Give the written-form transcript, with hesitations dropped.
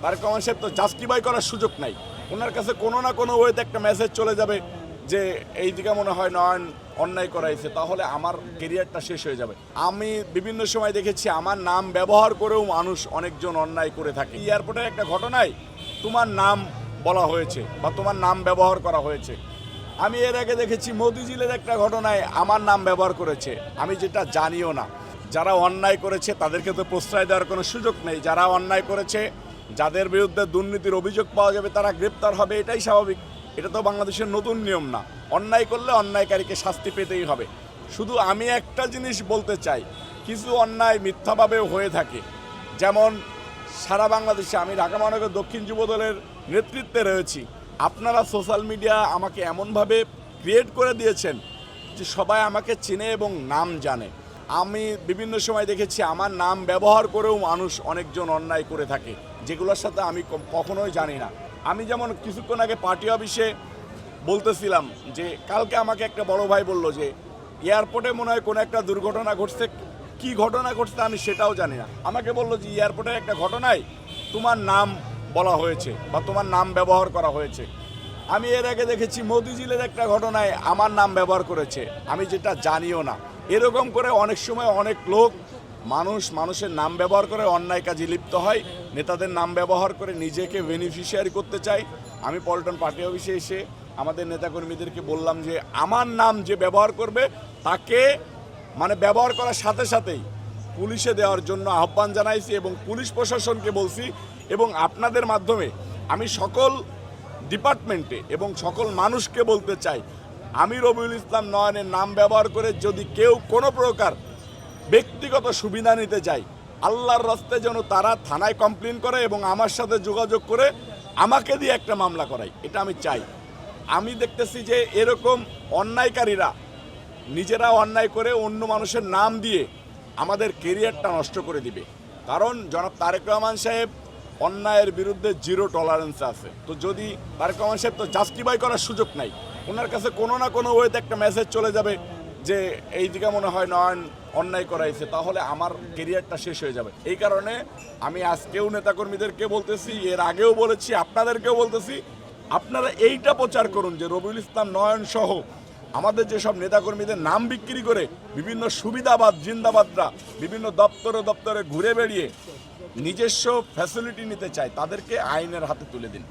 তারেক রহমান সাহেব তো জাস্টিফাই করার সুযোগ নাই। ওনার কাছে কোনো না কোনো ওয়েতে একটা মেসেজ চলে যাবে যে এই দিকে মনে হয় নয়ন অন্যায় করাইছে, তাহলে আমার কেরিয়ারটা শেষ হয়ে যাবে। আমি বিভিন্ন সময় দেখেছি আমার নাম ব্যবহার করেও মানুষ অনেকজন অন্যায় করে থাকে। এয়ারপোর্টের একটা ঘটনায় তোমার নাম বলা হয়েছে বা তোমার নাম ব্যবহার করা হয়েছে। আমি এর আগে দেখেছি মতিঝিলের একটা ঘটনায় আমার নাম ব্যবহার করেছে, আমি যেটা জানিও না। যারা অন্যায় করেছে তাদেরকে তো প্রশ্রয় দেওয়ার কোনো সুযোগ নেই। যারা অন্যায় করেছে, যাদের বিরুদ্ধে দুর্নীতির অভিযোগ পাওয়া যাবে, তারা গ্রেপ্তার হবে, এটাই স্বাভাবিক। এটা তো বাংলাদেশের নতুন নিয়ম না। অন্যায় করলে অন্যায়কারীকে শাস্তি পেতেই হবে। শুধু আমি একটা জিনিস বলতে চাই, কিছু অন্যায় মিথ্যাভাবেও হয়ে থাকে। যেমন সারা বাংলাদেশে আমি ঢাকা মহানগর দক্ষিণ যুবদলের নেতৃত্বে রয়েছি। আপনারা সোশ্যাল মিডিয়া আমাকে এমনভাবে ক্রিয়েট করে দিয়েছেন যে সবাই আমাকে চেনে এবং নাম জানে। আমি বিভিন্ন সময় দেখেছি আমার নাম ব্যবহার করেও মানুষ অনেকজন অন্যায় করে থাকে, যেগুলোর সাথে আমি কখনোই জানি না। আমি যেমন কিছুক্ষণ আগে পার্টি অফিসে বলতেছিলাম যে কালকে আমাকে একটা বড় ভাই বলল যে এয়ারপোর্টে মনে হয় কোনো একটা দুর্ঘটনা ঘটছে। কি ঘটনা ঘটছে আমি সেটাও জানি না। আমাকে বললো যে এয়ারপোর্টের একটা ঘটনায় তোমার নাম বলা হয়েছে বা তোমার নাম ব্যবহার করা হয়েছে। আমি এর আগে দেখেছি মতিঝিলের একটা ঘটনায় আমার নাম ব্যবহার করেছে, আমি যেটা জানিও না। এরকম করে অনেক সময় অনেক লোক মানুষের নাম ব্যবহার করে অন্যায় কাজে লিপ্ত হয়, নেতাদের নাম ব্যবহার করে নিজেকে বেনিফিশিয়ারি করতে চায়। আমি পল্টন পার্টি অফিসে এসে আমাদের নেতাকর্মীদেরকে বললাম যে আমার নাম যে ব্যবহার করবে তাকে ব্যবহার করার সাথে সাথেই পুলিশে দেওয়ার জন্য আহ্বান জানাইছি এবং পুলিশ প্রশাসনকে বলছি। এবং আপনাদের মাধ্যমে আমি সকল ডিপার্টমেন্টে এবং সকল মানুষকে বলতে চাই, আমি রবিউল ইসলাম নয়নের নাম ব্যবহার করে যদি কেউ কোনো প্রকার ব্যক্তিগত সুবিধা নিতে চায়, আল্লাহর রাস্তায় যেন তারা থানায় কমপ্লেন করে এবং আমার সাথে যোগাযোগ করে আমাকে দিয়ে একটা মামলা করায়, এটা আমি চাই। আমি দেখতেছি যে এরকম অন্যায়কারীরা নিজেরা অন্যায় করে অন্য মানুষের নাম দিয়ে আমাদের কেরিয়ারটা নষ্ট করে দিবে। কারণ জনাব তারেক রহমান সাহেব অন্যায়ের বিরুদ্ধে জিরো টলারেন্স আছে। তো যদি তারেক রহমান সাহেব তো জাস্টিফাই করার সুযোগ নাই। ওনার কাছে কোনো না কোনো ওয়েতে একটা মেসেজ চলে যাবে যে এই দিকে মনে হয় নয়ন অন্যায় করাইছে, তাহলে আমার কেরিয়ারটা শেষ হয়ে যাবে। এই কারণে আমি আজকেও নেতাকর্মীদেরকে বলতেছি, এর আগেও বলেছি, আপনাদেরকেও বলতেছি, আপনারা এইটা প্রচার করুন যে রবিউল ইসলাম নয়ন সহ আমাদের যেসব নেতাকর্মীদের নাম বিক্রি করে বিভিন্ন সুবিধাবাদ জিন্দাবাদরা বিভিন্ন দপ্তরে ঘুরে বেড়িয়ে নিজস্ব ফ্যাসিলিটি নিতে চায়, তাদেরকে আইনের হাতে তুলে দিন।